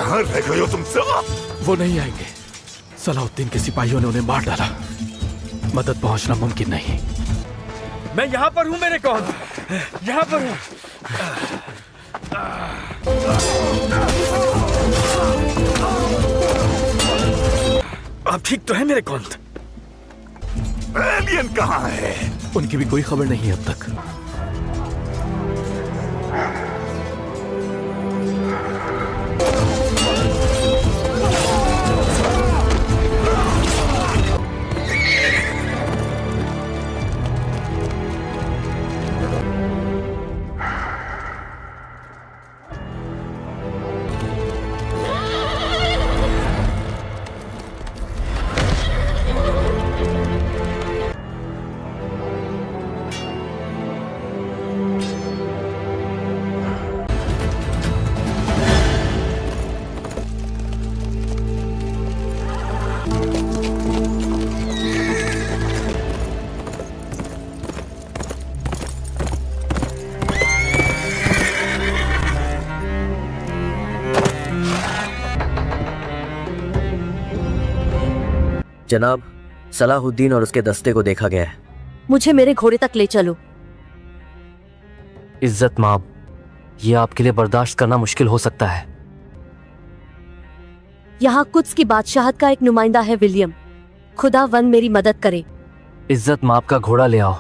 कहाँ रह गए हो तुम सब? वो नहीं आएंगे। सलाहुद्दीन के सिपाहियों ने उन्हें मार डाला। मदद पहुंचना मुमकिन नहीं। मैं यहाँ पर हूँ मेरे कौन, यहाँ पर हूँ। आप ठीक तो है मेरे कौन? एलियन कहाँ है? उनकी भी कोई खबर नहीं है अब तक। जनाब, सलाहुद्दीन और उसके दस्ते को देखा गया है। मुझे मेरे घोड़े तक ले चलो। इज्जत माब, ये आपके लिए बर्दाश्त करना मुश्किल हो सकता है। यहाँ कुद्स की बादशाहत का एक नुमाइंदा है विलियम। खुदावंद मेरी मदद करे। इज्जत माब का घोड़ा ले आओ।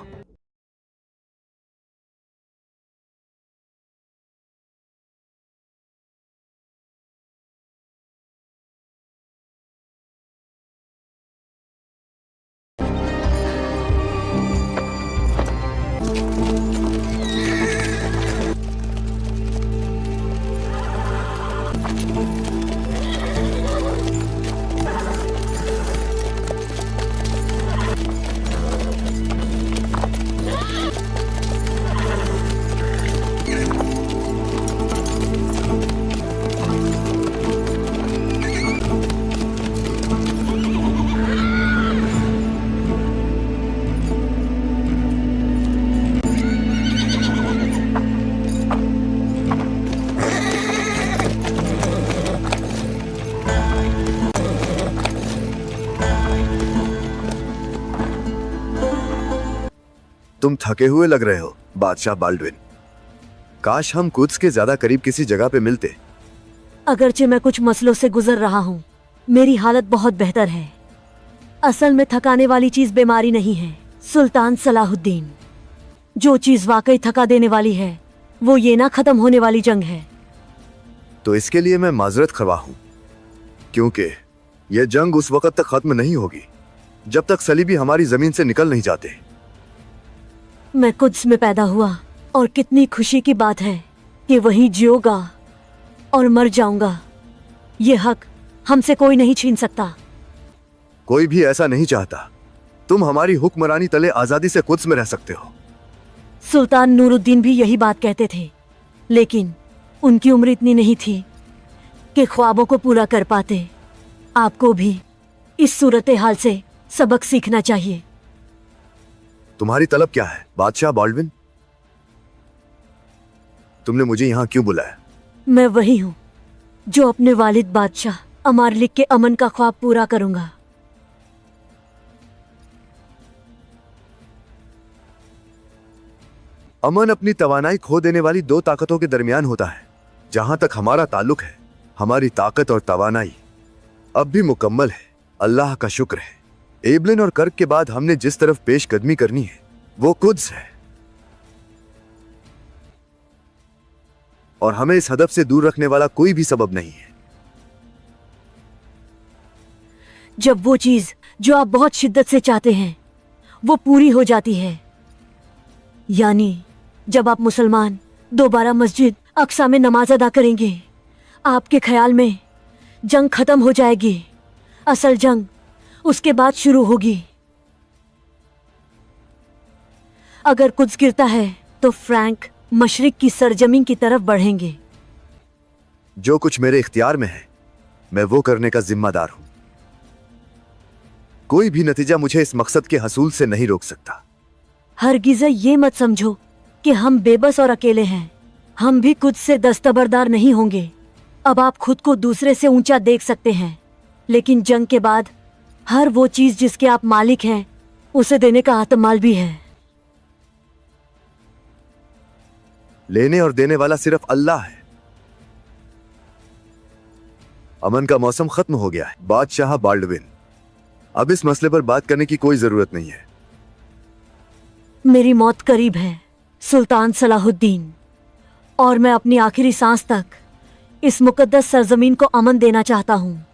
तुम थके हुए लग रहे हो बादशाह बाल्डविन। काश हम कुद्स के ज्यादा करीब किसी जगह पे मिलते। अगरचे मैं कुछ मसलों से गुजर रहा हूँ, मेरी हालत बहुत बेहतर है। असल में थकाने वाली चीज बीमारी नहीं है सुल्तान सलाहुद्दीन। जो चीज वाकई थका देने वाली है वो ये ना खत्म होने वाली जंग है। तो इसके लिए मैं माजरत खवा हूँ, क्योंकि यह जंग उस वक्त तक खत्म नहीं होगी जब तक सलीबी हमारी जमीन से निकल नहीं जाते। मैं कुद्स में पैदा हुआ और कितनी खुशी की बात है कि वहीं जियोगा और मर जाऊंगा। ये हक हमसे कोई नहीं छीन सकता। कोई भी ऐसा नहीं चाहता। तुम हमारी हुक्मरानी तले आजादी से कुद्स में रह सकते हो। सुल्तान नूरुद्दीन भी यही बात कहते थे, लेकिन उनकी उम्र इतनी नहीं थी कि ख्वाबों को पूरा कर पाते। आपको भी इस सूरत हाल से सबक सीखना चाहिए। तुम्हारी तलब क्या है बादशाह बाल्डविन? तुमने मुझे यहाँ क्यों बुलाया? मैं वही हूँ जो अपने वालिद बादशाह अमारलिक के अमन का ख्वाब पूरा करूंगा। अमन अपनी तवानाई खो देने वाली दो ताकतों के दरमियान होता है। जहां तक हमारा ताल्लुक है, हमारी ताकत और तवानाई अब भी मुकम्मल है। अल्लाह का शुक्र है। एबलिन और कर्क के बाद हमने जिस तरफ पेश कदमी करनी है वो कुद्स है, और हमें इस हदफ से दूर रखने वाला कोई भी सबब नहीं है। जब वो चीज जो आप बहुत शिद्दत से चाहते हैं वो पूरी हो जाती है, यानी जब आप मुसलमान दोबारा मस्जिद अक्सा में नमाज अदा करेंगे, आपके ख्याल में जंग खत्म हो जाएगी। असल जंग उसके बाद शुरू होगी। अगर कुछ गिरता है तो फ्रैंक मशरिक की सरजमीन की तरफ बढ़ेंगे। जो कुछ मेरे इख्तियार में है मैं वो करने का जिम्मेदार हूं। कोई भी नतीजा मुझे इस मकसद के हसूल से नहीं रोक सकता। हरगिज़ ये मत समझो कि हम बेबस और अकेले हैं। हम भी कुछ से दस्तबरदार नहीं होंगे। अब आप खुद को दूसरे से ऊंचा देख सकते हैं, लेकिन जंग के बाद हर वो चीज जिसके आप मालिक हैं उसे देने का आत्माल भी है। लेने और देने वाला सिर्फ अल्लाह है। अमन का मौसम खत्म हो गया है बादशाह बाल्डविन। अब इस मसले पर बात करने की कोई जरूरत नहीं है। मेरी मौत करीब है सुल्तान सलाहुद्दीन, और मैं अपनी आखिरी सांस तक इस मुकद्दस सरजमीन को अमन देना चाहता हूँ।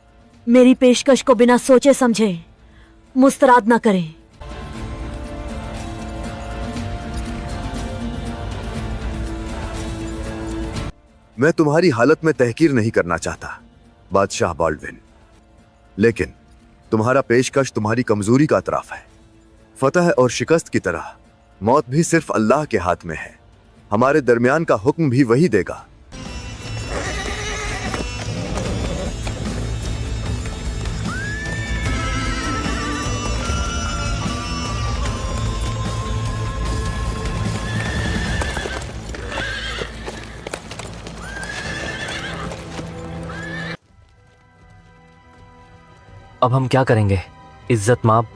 मेरी पेशकश को बिना सोचे समझे मुस्तराद न करें। मैं तुम्हारी हालत में तहकीर नहीं करना चाहता बादशाह बाल्डविन, लेकिन तुम्हारा पेशकश तुम्हारी कमजोरी का अतराफ है। फतह और शिकस्त की तरह मौत भी सिर्फ अल्लाह के हाथ में है। हमारे दरमियान का हुक्म भी वही देगा। अब हम क्या करेंगे इज्जत माब?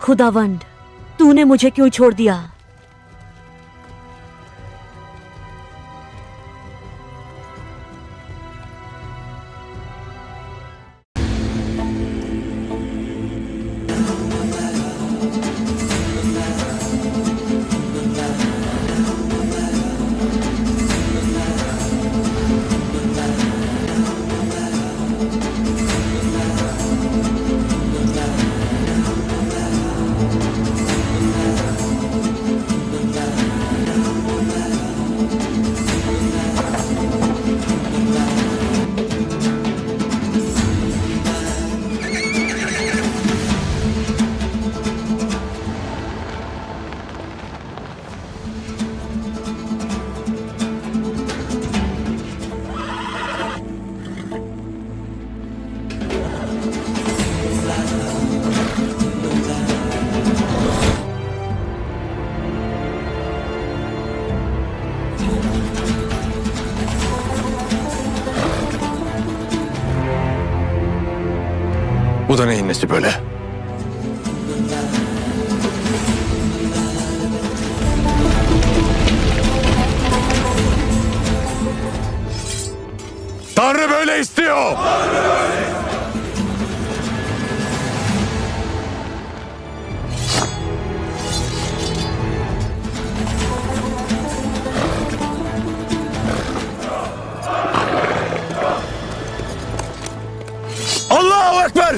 खुदावंद, तूने मुझे क्यों छोड़ दिया? Bu da neyin nesi böyle? Tanrı böyle istiyor. Allahu Ekber!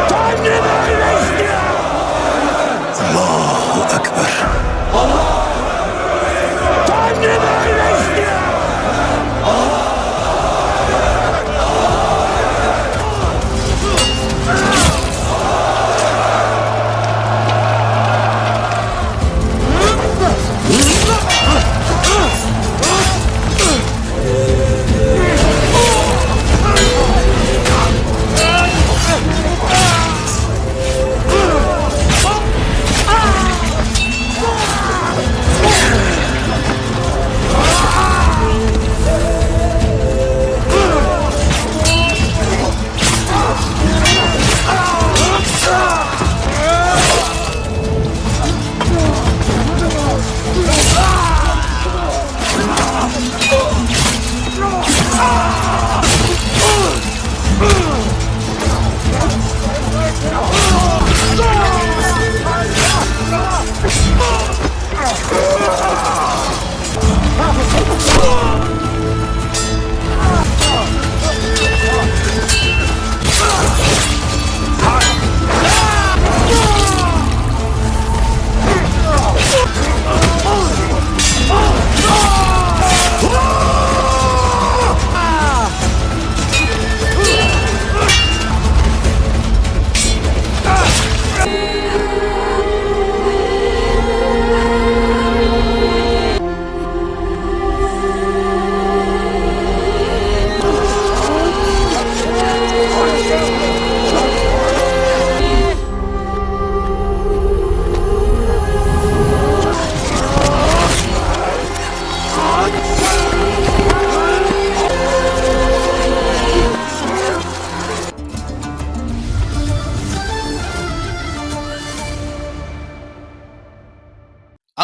Tanrı böyle istiyor! Allahu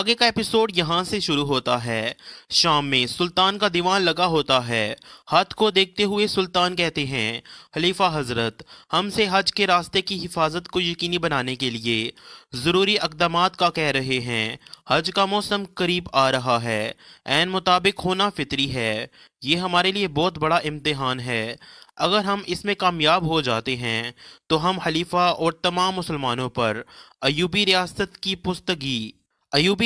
आगे का एपिसोड यहाँ से शुरू होता है। शाम में सुल्तान का दीवान लगा होता है। हज को देखते हुए सुल्तान कहते हैं, खलीफा हजरत, हमसे हज के रास्ते की हिफाजत को यकीनी बनाने के लिए ज़रूरी इक़दामात का कह रहे हैं। हज का मौसम करीब आ रहा है, ऐन मुताबिक होना फितरी है। ये हमारे लिए बहुत बड़ा इम्तिहान है। अगर हम इसमें कामयाब हो जाते हैं तो हम खलीफा और तमाम मुसलमानों पर अयूबी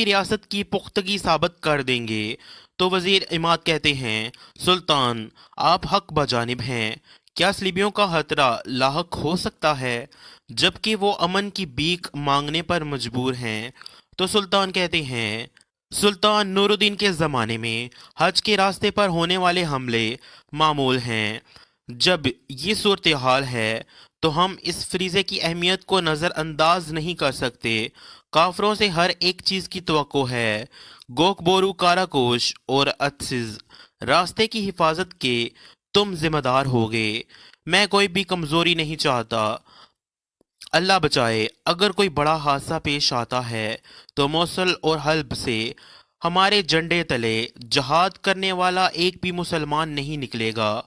रियासत की पुख्तगी साबित कर देंगे। तो वज़ीर इमाद कहते हैं, सुल्तान, आप हक बजानिब हैं। क्या सलीबियों का खतरा लाहक हो सकता है जबकि वो अमन की भीख मांगने पर मजबूर हैं? तो सुल्तान कहते हैं, सुल्तान नूरुद्दीन के ज़माने में हज के रास्ते पर होने वाले हमले मामूल हैं। जब ये सूरत हाल है तो हम इस फरीज़े की अहमियत को नज़रअंदाज नहीं कर सकते। काफरों से हर एक चीज़ की तवक्को है। गोकबोरू, काराकोश और अतसिज, रास्ते की हिफाजत के तुम जिम्मेदार होगे। मैं कोई भी कमज़ोरी नहीं चाहता। अल्लाह बचाए, अगर कोई बड़ा हादसा पेश आता है तो मौसल और हल्ब से हमारे झंडे तले जहाद करने वाला एक भी मुसलमान नहीं निकलेगा।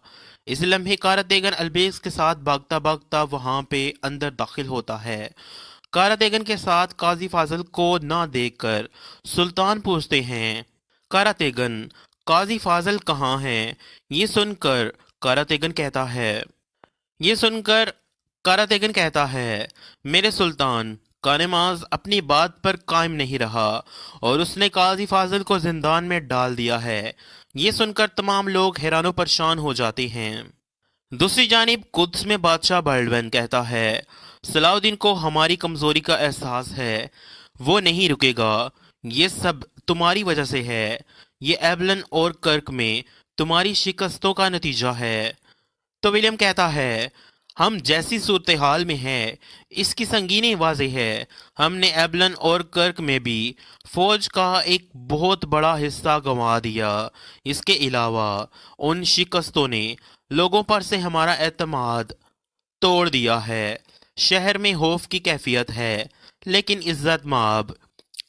इस लम्हे कारतेगन अल्बेस के साथ भागता भागता वहां पे अंदर दाखिल होता है। कारतेगन के साथ काजी फाजल को ना देखकर सुल्तान पूछते हैं, कारतेगन, काजी फाजल कहाँ हैं? ये सुनकर कारतेगन कहता है, मेरे सुल्तान, कानेमाज अपनी बात पर कायम नहीं रहा और उसने काजी फाजल को जिंदान में डाल दिया है। ये सुनकर तमाम लोग हैरानो परेशान हो जाते हैं। दूसरी जानिब कुद्स में बादशाह बाल्डविन कहता है, सलाउद्दीन को हमारी कमजोरी का एहसास है, वो नहीं रुकेगा। ये सब तुम्हारी वजह से है। ये एबलन और कर्क में तुम्हारी शिकस्तों का नतीजा है। तो विलियम कहता है, हम जैसी सूरत हाल में है इसकी संगीनी वाज़ेह है। हमने एबलन और कर्क में भी फौज का एक बहुत बड़ा हिस्सा गंवा दिया। इसके अलावा उन शिकस्तों ने लोगों पर से हमारा एतमाद तोड़ दिया है। शहर में खौफ की कैफियत है, लेकिन इज्जत माब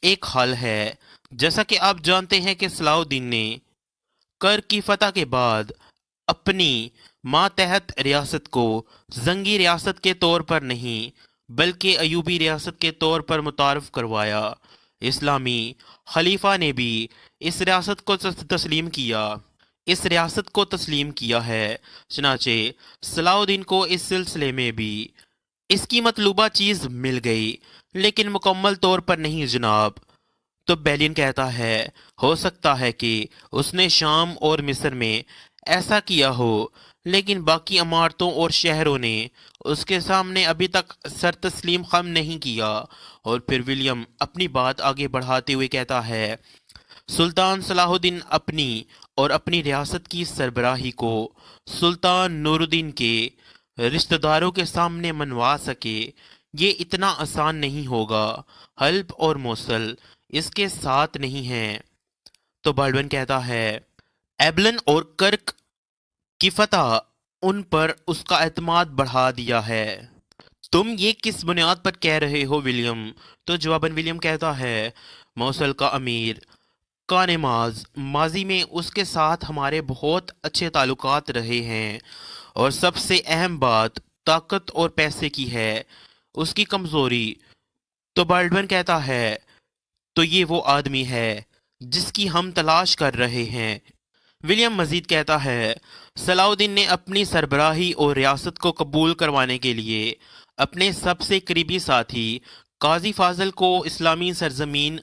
एक हल है। जैसा कि आप जानते हैं कि सलाउद्दीन ने कर्क की फतह के बाद अपनी मातहत रियासत को जंगी रियासत के तौर पर नहीं बल्कि अयूबी रियासत के तौर पर मुतारफ करवाया। इस्लामी खलीफा ने भी इस रियासत को तस्लीम किया है। चनाचे सलाउद्दीन को इस सिलसिले में भी इसकी मतलूबा चीज़ मिल गई, लेकिन मुकम्मल तौर पर नहीं जनाब। तो बेलिन कहता है, हो सकता है कि उसने शाम और मिस्र में ऐसा किया हो, लेकिन बाकी इमारतों और शहरों ने उसके सामने अभी तक सर तस्लीम खम नहीं किया। और फिर विलियम अपनी बात आगे बढ़ाते हुए कहता है, सुल्तान सलाहुद्दीन अपनी और अपनी रियासत की सरबराही को सुल्तान नूरुद्दीन के रिश्तेदारों के सामने मनवा सके, ये इतना आसान नहीं होगा। हल्ब और मौसल इसके साथ नहीं हैं। तो बाल्डविन कहता है, एबलन और कर्क की फतह उन पर उसका एतमाद बढ़ा दिया है। तुम ये किस बुनियाद पर कह रहे हो विलियम? तो जवाबन विलियम कहता है, मौसल का अमीर कानेमाज, माजी में उसके साथ हमारे बहुत अच्छे ताल्लुकात रहे हैं और सबसे अहम बात ताकत और पैसे की है, उसकी कमजोरी। तो बाल्डविन कहता है, तो ये वो आदमी है जिसकी हम तलाश कर रहे हैं। विलियम मजीद कहता है, सलाउद्दीन ने अपनी सरबराही और रियासत को कबूल करवाने के लिए अपने सबसे करीबी साथी काजी फाजल को इस्लामी सरजमीन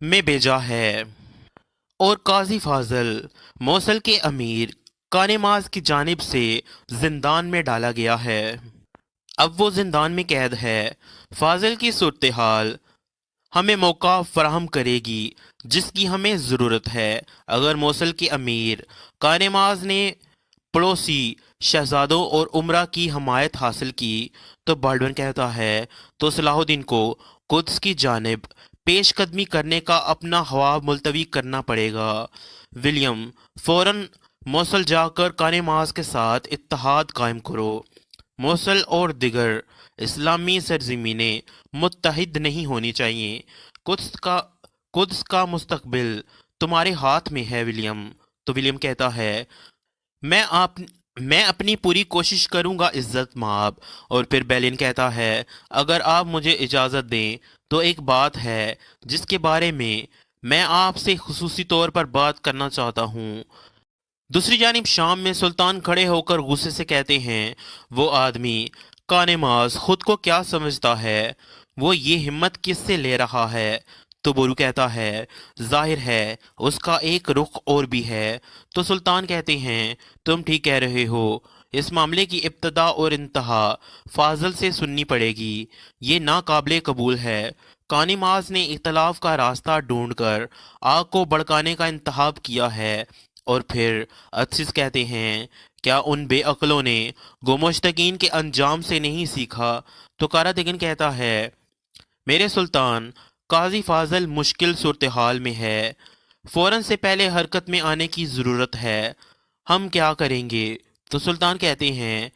में भेजा है और काजी फाजल मौसल के अमीर कानेमाज की जानिब से जिंदान में डाला गया है। अब वो जिंदान में कैद है। फाजल की सूरत हाल हमें मौका फराहम करेगी जिसकी हमें ज़रूरत है। अगर मौसल के अमीर कानेमाज ने पड़ोसी शहजादों और उमरा की हमायत हासिल की, तो बाल्डविन कहता है, तो सलाहुद्दीन को कुद्स की जानिब पेशकदमी करने का अपना ख्वाब मुलतवी करना पड़ेगा। विलियम, फौरन मौसल जाकर कानेमाज के साथ इत्तेहाद कायम करो। मौसल और दिगर इस्लामी सरजमीनें मुत्तहिद नहीं होनी चाहिए। कुद्स का मुस्तकबिल तुम्हारे हाथ में है विलियम। तो विलियम कहता है मैं अपनी पूरी कोशिश करूंगा इज्जत माब। और फिर बेलिन कहता है अगर आप मुझे इजाज़त दें तो एक बात है जिसके बारे में मैं आपसे खुसूसी तौर पर बात करना चाहता हूँ। दूसरी जानिब शाम में सुल्तान खड़े होकर गुस्से से कहते हैं वो आदमी कानेमाज खुद को क्या समझता है, वो ये हिम्मत किससे ले रहा है। तो बोरू कहता है जाहिर है उसका एक रुख और भी है। तो सुल्तान कहते हैं तुम ठीक कह रहे हो, इस मामले की इब्तदा और इंतहा फाजल से सुननी पड़ेगी, ये नाकाबिले कबूल है। कानिमाज ने इख्तलाफ का रास्ता ढूंढकर आग को भड़काने का इंतखाब किया है। और फिर अदसिस कहते हैं क्या उन बेअक्लों ने गुमश्तकीन के अंजाम से नहीं सीखा। तो कारादिगन कहता है मेरे सुल्तान काजी फाजल मुश्किल सूरत हाल में है, फौरन से पहले हरकत में आने की ज़रूरत है, हम क्या करेंगे। तो सुल्तान कहते हैं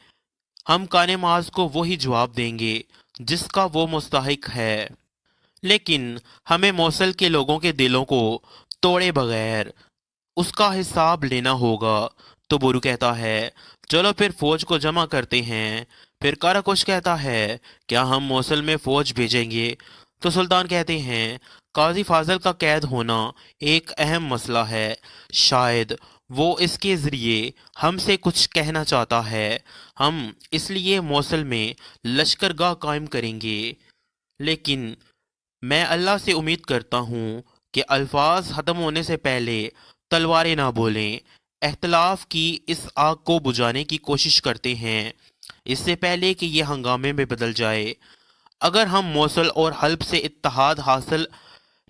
हम कानेमाज को वही जवाब देंगे जिसका वो मुस्तहिक है, लेकिन हमें मौसल के लोगों के दिलों को तोड़े बगैर उसका हिसाब लेना होगा। तो बोरू कहता है चलो फिर फौज को जमा करते हैं। फिर काराकुश कहता है क्या हम मौसल में फौज भेजेंगे। तो सुल्तान कहते हैं काजी फाजल का कैद होना एक अहम मसला है, शायद वो इसके ज़रिए हमसे कुछ कहना चाहता है, हम इसलिए मौसल में लश्करगाह कायम करेंगे। लेकिन मैं अल्लाह से उम्मीद करता हूँ कि अल्फाज ख़त्म होने से पहले तलवारें ना बोलें, एख्तलाफ की इस आग को बुझाने की कोशिश करते हैं इससे पहले कि ये हंगामे में बदल जाए। अगर हम मौसल और हल्ब से इत्तेहाद हासिल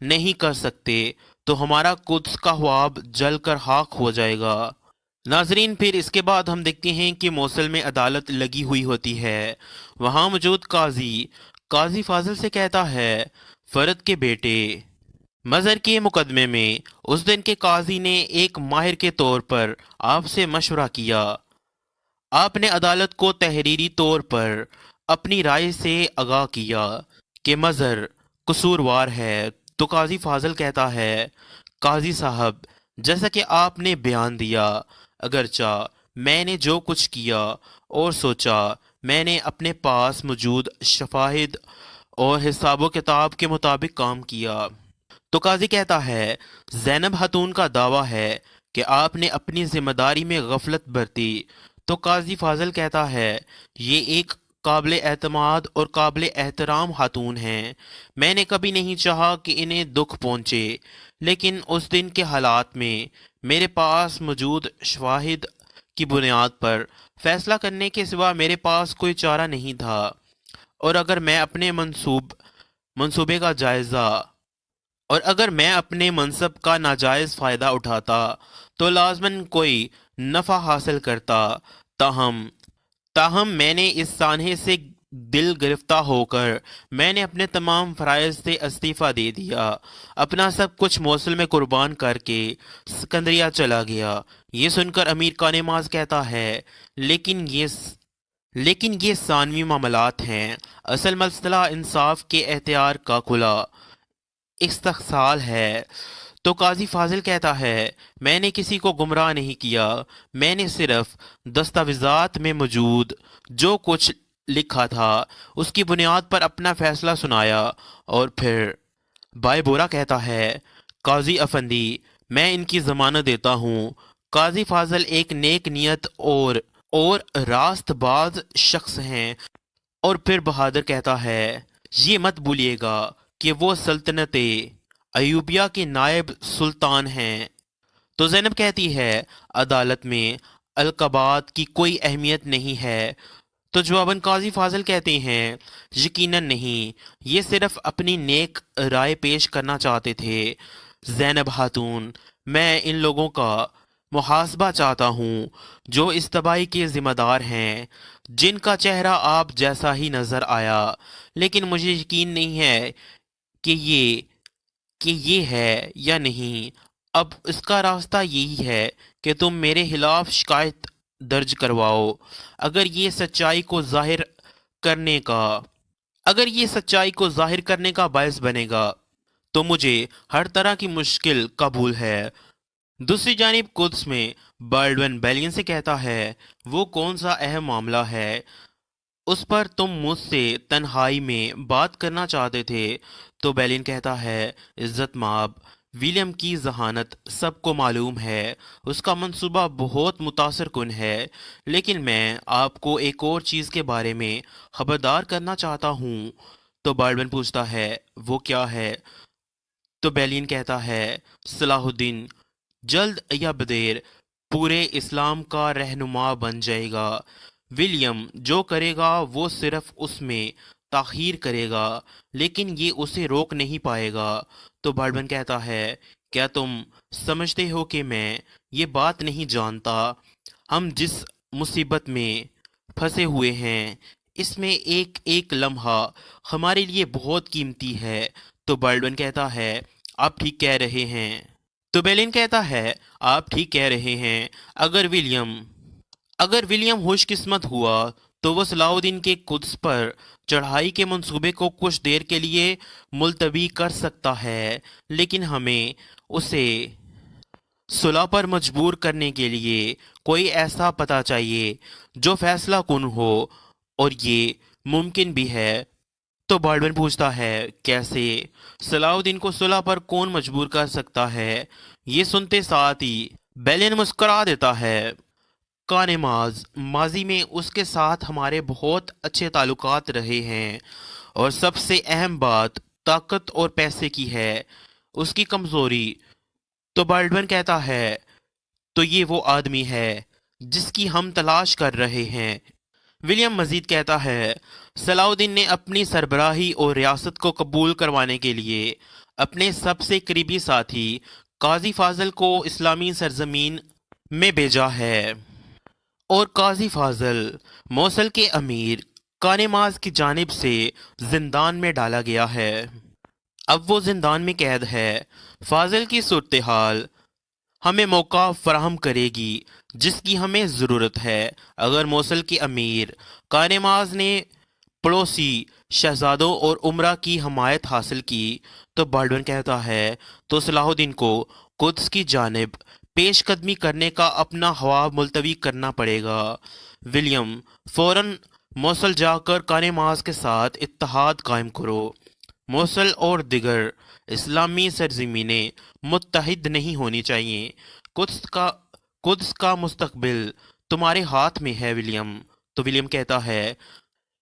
नहीं कर सकते तो हमारा कुद्स का ख्वाब जल कर खाक हो जाएगा। नाजरीन फिर इसके बाद हम देखते हैं कि मौसल में अदालत लगी हुई होती है। वहाँ मौजूद काजी फाजल से कहता है फरद के बेटे, मज़र के मुकदमे में उस दिन के काजी ने एक माहिर के तौर पर आपसे मशवरा किया। आपने अदालत को तहरीरी तौर पर अपनी राय से आगाह किया कि मज़र कसूरवार है। तो काजी फाजल कहता है काजी साहब, जैसा कि आपने बयान दिया, अगरचा मैंने जो कुछ किया और सोचा मैंने अपने पास मौजूद शफाहिद और हिसाबो किताब के मुताबिक काम किया। तो काजी कहता है ज़ैनब खातून का दावा है कि आपने अपनी जिम्मेदारी में गफलत बरती। तो काजी फाजल कहता है ये एक काबिल एतमाद और काबिल एहतराम खातून हैं, मैंने कभी नहीं चाहा कि इन्हें दुख पहुँचे, लेकिन उस दिन के हालात में मेरे पास मौजूद शवाहिद की बुनियाद पर फैसला करने के सिवा मेरे पास कोई चारा नहीं था। और अगर मैं अपने मंसूबे का जायज़ा और अगर मैं अपने मनसब का नाजायज़ फ़ायदा उठाता तो लाजमन कोई नफ़ा हासिल करता। ताहम मैंने इस सानहे से दिल गिरफ्तार होकर मैंने अपने तमाम फ़राइज़ से इस्तीफ़ा दे दिया, अपना सब कुछ मौसल में कुर्बान करके सिकंदरिया चला गया। ये सुनकर अमीर कानेमाज कहता है लेकिन ये सानवी मामलात हैं, असल मसला इंसाफ के एहतियार का खुला इस्तहसाल है। तो काजी फाजिल कहता है मैंने किसी को गुमराह नहीं किया, मैंने सिर्फ दस्तावेज़ात में मौजूद जो कुछ लिखा था उसकी बुनियाद पर अपना फैसला सुनाया। और फिर बाय बोरा कहता है काजी अफंदी, मैं इनकी ज़मानत देता हूँ। काजी फाजिल एक नेक नियत और रास्तबाज शख्स हैं। और फिर बहादुर कहता है ये मत भूलिएगा कि वो सल्तनत अयूबिया के नायब सुल्तान हैं। तो ज़ैनब कहती है अदालत में अलकबात की कोई अहमियत नहीं है। तो जवाबन काजी फाजिल कहते हैं यकीनन नहीं, ये सिर्फ अपनी नेक राय पेश करना चाहते थे। ज़ैनब खातून, मैं इन लोगों का मुहासबा चाहता हूँ जो इस तबाही के ज़िम्मेदार हैं, जिनका चेहरा आप जैसा ही नज़र आया, लेकिन मुझे यकीन नहीं है कि ये है या नहीं। अब इसका रास्ता यही है कि तुम मेरे खिलाफ शिकायत दर्ज करवाओ। अगर ये सच्चाई को जाहिर करने का बायस बनेगा तो मुझे हर तरह की मुश्किल कबूल है। दूसरी जानिब कुद्स में बाल्डविन बेलियन से कहता है, वो कौन सा अहम मामला है उस पर तुम मुझसे तन्हाई में बात करना चाहते थे? तो बेलियन कहता है, इज्जत माब, विलियम की जहानत सबको मालूम है, उसका मंसूबा बहुत मुतासर कुन है, लेकिन मैं आपको एक और चीज़ के बारे में खबरदार करना चाहता हूँ। तो बाल्डविन पूछता है, वो क्या है? तो बेलियन कहता है, सलाहुद्दीन जल्द या बदेर पूरे इस्लाम का रहनुमा बन जाएगा। विलियम जो करेगा वो सिर्फ उसमें ताखीर करेगा, लेकिन ये उसे रोक नहीं पाएगा। तो बाल्डविन कहता है, क्या तुम समझते हो कि मैं ये बात नहीं जानता? हम जिस मुसीबत में फंसे हुए हैं इसमें एक एक लम्हा हमारे लिए बहुत कीमती है। तो बाल्डविन कहता है, आप ठीक कह रहे हैं। तो बेलियन कहता है, आप ठीक कह रहे हैं। अगर विलियम खुशकिस्मत हुआ तो वो सलाहुद्दीन के कुद्स पर चढ़ाई के मंसूबे को कुछ देर के लिए मुलतवी कर सकता है, लेकिन हमें उसे सुलह पर मजबूर करने के लिए कोई ऐसा पता चाहिए जो फैसला कुन हो, और ये मुमकिन भी है। तो बाल्डविन पूछता है, कैसे? सलाहुद्दीन को सुलह पर कौन मजबूर कर सकता है? ये सुनते साथ ही बेलियन मुस्कुरा देता है। कानेमाज, माजी में उसके साथ हमारे बहुत अच्छे ताल्लुकात रहे हैं, और सबसे अहम बात ताकत और पैसे की है, उसकी कमजोरी। तो बाल्डविन कहता है, तो ये वो आदमी है जिसकी हम तलाश कर रहे हैं। विलियम मजीद कहता है, सलाहुद्दीन ने अपनी सरबराही और रियासत को कबूल करवाने के लिए अपने सबसे करीबी साथी काजी फाजल को इस्लामी सरजमीन में भेजा है, और काजी फाजल मौसल के अमीर कानेमाज की जानिब से जिंदान में डाला गया है। अब वो जिंदान में कैद है। फाजल की सूरत हाल हमें मौका फराहम करेगी जिसकी हमें ज़रूरत है। अगर मौसल के अमीर कानेमाज ने पड़ोसी शहजादों और उमरा की हमायत हासिल की, तो बाल्डविन कहता है, तो सलाहुद्दीन को कुद्स की जानिब पेशकदमी करने का अपना हवा मुलतवी करना पड़ेगा। विलियम, फौरन मौसल जाकर कानेमाज के साथ इत्तेहाद कायम करो। मौसल और दिगर इस्लामी सरजमीनें मुत्तहिद नहीं होनी चाहिए। कुद्स का मुस्तकबिल तुम्हारे हाथ में है विलियम। तो विलियम कहता है,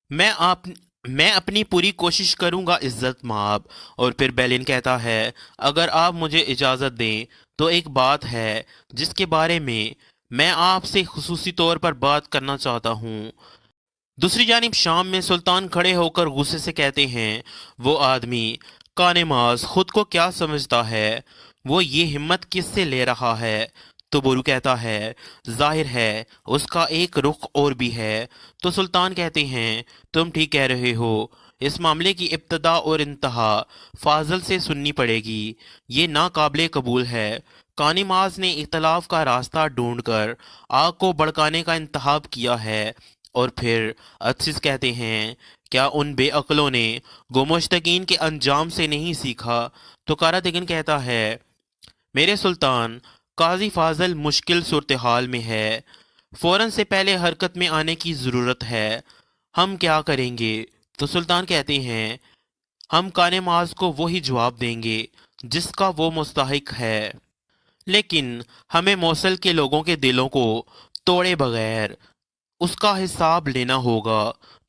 मैं अपनी पूरी कोशिश करूंगा इज्जत माब। और फिर बेलियन कहता है, अगर आप मुझे इजाज़त दें तो एक बात है जिसके बारे में मैं आपसे खुसूसी तौर पर बात करना चाहता हूँ। दूसरी जानिब शाम में सुल्तान खड़े होकर गुस्से से कहते हैं, वो आदमी कानेमाज खुद को क्या समझता है? वो ये हिम्मत किससे ले रहा है? तो बोरू कहता है, जाहिर है उसका एक रुख और भी है। तो सुल्तान कहते हैं, तुम ठीक कह रहे हो, इस मामले की इब्तदा और इंतहा फाजल से सुननी पड़ेगी। ये नाकाबिले कबूल है। कानेमाज ने इख्तलाफ का रास्ता ढूंढकर आग को भड़काने का इंतखाब किया है। और फिर अदसिस कहते हैं, क्या उन बेअक्लों ने गुमश्तकीन के अंजाम से नहीं सीखा? तो कारादिगन कहता है, मेरे सुल्तान, काजी फाजल मुश्किल सूरत हाल में है, फौरन से पहले हरकत में आने की ज़रूरत है। हम क्या करेंगे? तो सुल्तान कहते हैं, हम कानेमाज को वही जवाब देंगे जिसका वो मुस्तहिक है, लेकिन हमें मौसल के लोगों के दिलों को तोड़े बगैर उसका हिसाब लेना होगा।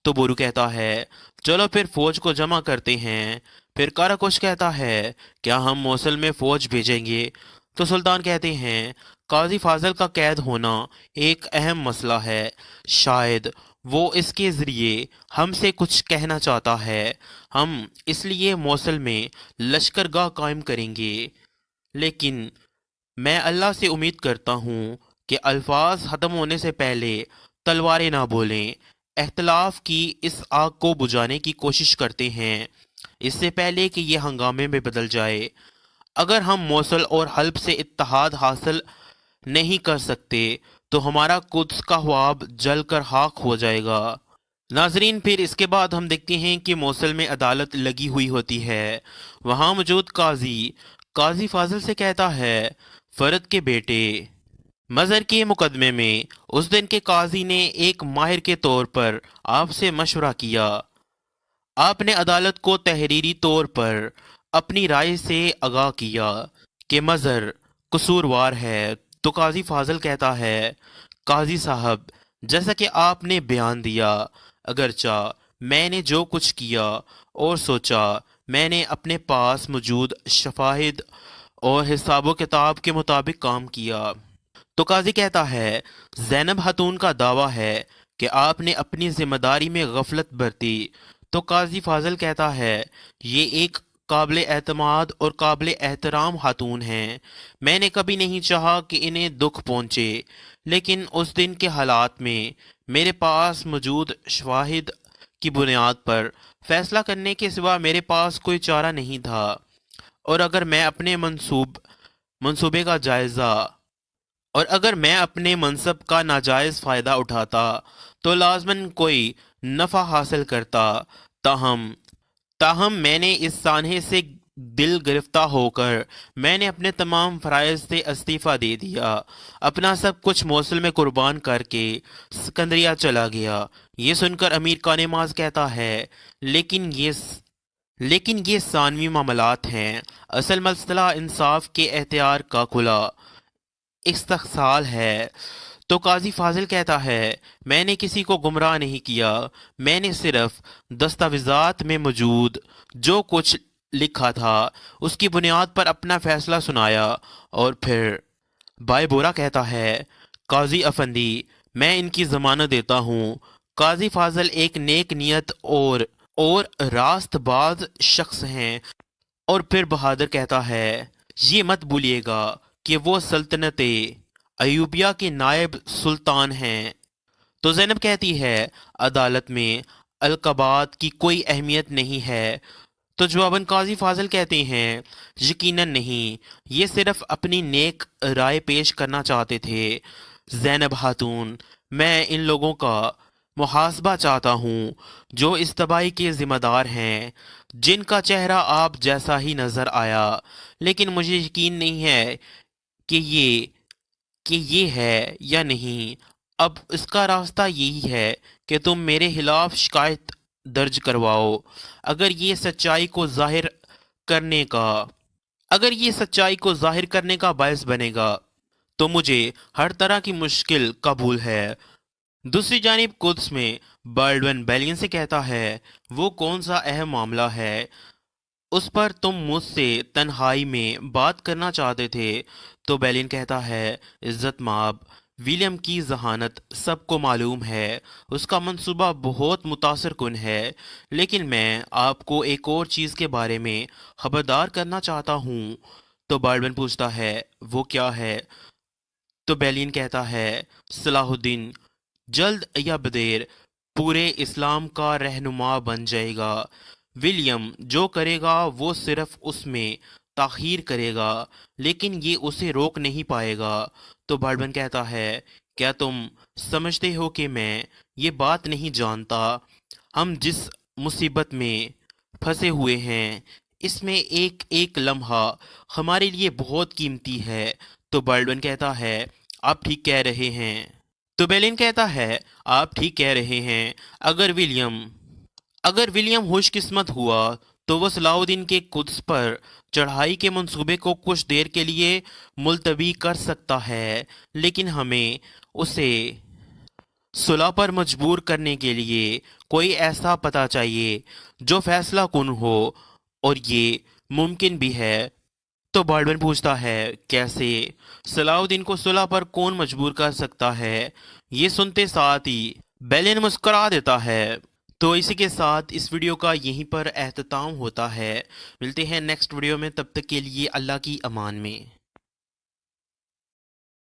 तो बोरू कहता है, चलो फिर फौज को जमा करते हैं। फिर काराकुश कहता है, क्या हम मौसल में फौज भेजेंगे? तो सुल्तान कहते हैं, काजी फाजल का कैद होना एक अहम मसला है, शायद वो इसके ज़रिए हमसे कुछ कहना चाहता है। हम इसलिए मौसल में लश्करगाह कायम करेंगे, लेकिन मैं अल्लाह से उम्मीद करता हूँ कि अल्फाज ख़त्म होने से पहले तलवारें ना बोलें। एख्तलाफ की इस आग को बुझाने की कोशिश करते हैं इससे पहले कि ये हंगामे में बदल जाए। अगर हम मौसल और हल्ब से इत्तेहाद हासिल नहीं कर सकते तो हमारा कुद्स का ख्वाब जल कर खाक हो जाएगा। ناظرین، پھر اس کے بعد ہم دیکھتے ہیں کہ موصل میں عدالت لگی ہوئی ہوتی ہے۔ وہاں موجود قاضی فاضل سے کہتا ہے، فرد کے بیٹے، مظہر کے مقدمے میں اس دن کے قاضی نے ایک ماہر کے طور پر آپ سے مشورہ کیا۔ آپ نے عدالت کو تحریری طور پر اپنی رائے سے آگاہ کیا کہ مظہر قصوروار ہے، تو قاضی فاضل کہتا ہے، قاضی صاحب، جیسا کہ آپ نے بیان دیا، اگرچہ میں نے جو کچھ کیا اور سوچا میں نے اپنے پاس موجود شواہد اور حساب و کتاب کے مطابق کام کیا۔ تو قاضی کہتا ہے، زینب خاتون کا دعویٰ ہے کہ آپ نے اپنی ذمہ داری میں غفلت برتی۔ تو قاضی فاضل کہتا ہے، یہ ایک قابل اعتماد اور قابل احترام خاتون ہیں، میں نے کبھی نہیں چاہا کہ انہیں دکھ پہنچے، لیکن اس دن کے حالات میں میرے پاس موجود شواہد کی بنیاد پر فیصلہ کرنے کے سوا میرے پاس کوئی چارہ نہیں تھا، اور اگر میں اپنے منصوبے کا جائزہ اور اگر میں اپنے منصب کا ناجائز فائدہ اٹھاتا تو لازماً کوئی نفع حاصل کرتا، تاہم میں نے اس سانحے سے دل گرفتہ ہو کر میں نے اپنے تمام فرائض سے استعفیٰ دے دیا، اپنا سب کچھ موصل میں قربان کر کے سکندریہ چلا گیا۔ یہ سن کر امیر کانماز کہتا ہے، لیکن یہ ثانوی معاملات ہیں، اصل مسئلہ انصاف کے اختیار کا کھلا استحصال ہے۔ تو قاضی فاضل کہتا ہے، میں نے کسی کو گمراہ نہیں کیا، میں نے صرف دستاویزات میں موجود جو کچھ لکھا تھا اس کی بنیاد پر اپنا فیصلہ سنایا۔ اور پھر بائے بورا کہتا ہے، قاضی افندی، میں ان کی ضمانت دیتا ہوں۔ قاضی فاضل ایک نیک نیت اور راست باز شخص ہیں۔ اور پھر بہادر کہتا ہے، یہ مت بھولیے گا کہ وہ سلطنت ایوبیہ کے نائب سلطان ہیں۔ تو زینب کہتی ہے، عدالت میں القابات کی کوئی اہمیت نہیں ہے۔ تو جواباً قاضی فاضل کہتے ہیں، یقیناً نہیں، یہ صرف اپنی نیک رائے پیش کرنا چاہتے تھے۔ زینب خاتون، میں ان لوگوں کا محاسبہ چاہتا ہوں جو اس تباہی کے ذمہ دار ہیں، جن کا چہرہ آپ جیسا ہی نظر آیا، لیکن مجھے یقین نہیں ہے کہ یہ ہے یا نہیں۔ اب اس کا راستہ یہی ہے کہ تم میرے خلاف شکایت درج کرواؤ۔ اگر یہ سچائی کو ظاہر کرنے کا باعث بنے گا تو مجھے ہر طرح کی مشکل قبول ہے۔ دوسری جانب قدس میں بالڈون بیلین سے کہتا ہے، وہ کون سا اہم معاملہ ہے اس پر تم مجھ سے تنہائی میں بات کرنا چاہتے تھے؟ تو بیلین کہتا ہے، عزت مآب ولیم کی ذہانت سب کو معلوم ہے، اس کا منصوبہ بہت متاثر کن ہے، لیکن میں آپ کو ایک اور چیز کے بارے میں خبردار کرنا چاہتا ہوں۔ تو بالڈون پوچھتا ہے، وہ کیا ہے؟ تو بیلین کہتا ہے، صلاح الدین جلد یا بدیر پورے اسلام کا رہنما بن جائے گا۔ ولیم جو کرے گا وہ صرف اس میں تاخیر کرے گا، لیکن یہ اسے روک نہیں پائے گا۔ تو بالڈون کہتا ہے، کیا تم سمجھتے ہو کہ میں یہ بات نہیں جانتا؟ ہم جس مصیبت میں پھنسے ہوئے ہیں اس میں ایک ایک لمحہ ہمارے لیے بہت قیمتی ہے۔ تو بالڈون کہتا ہے، آپ ٹھیک کہہ رہے ہیں۔ تو بیلین کہتا ہے، آپ ٹھیک کہہ رہے ہیں۔ اگر ولیم خوش قسمت ہوا تو وہ صلاح الدین کے قدس پر چڑھائی کے منصوبے کو کچھ دیر کے لیے ملتوی کر سکتا ہے، لیکن ہمیں اسے صلح پر مجبور کرنے کے لیے کوئی ایسا پتہ چاہیے جو فیصلہ کن ہو، اور یہ ممکن بھی ہے۔ تو بالڈون پوچھتا ہے، کیسے؟ صلاح الدین کو صلح پر کون مجبور کر سکتا ہے؟ یہ سنتے ساتھ ہی بیلین مسکرا دیتا ہے۔ تو اسی کے ساتھ اس ویڈیو کا یہیں پر اختتام ہوتا ہے۔ ملتے ہیں نیکسٹ ویڈیو میں، تب تک کے لیے اللہ کی امان میں۔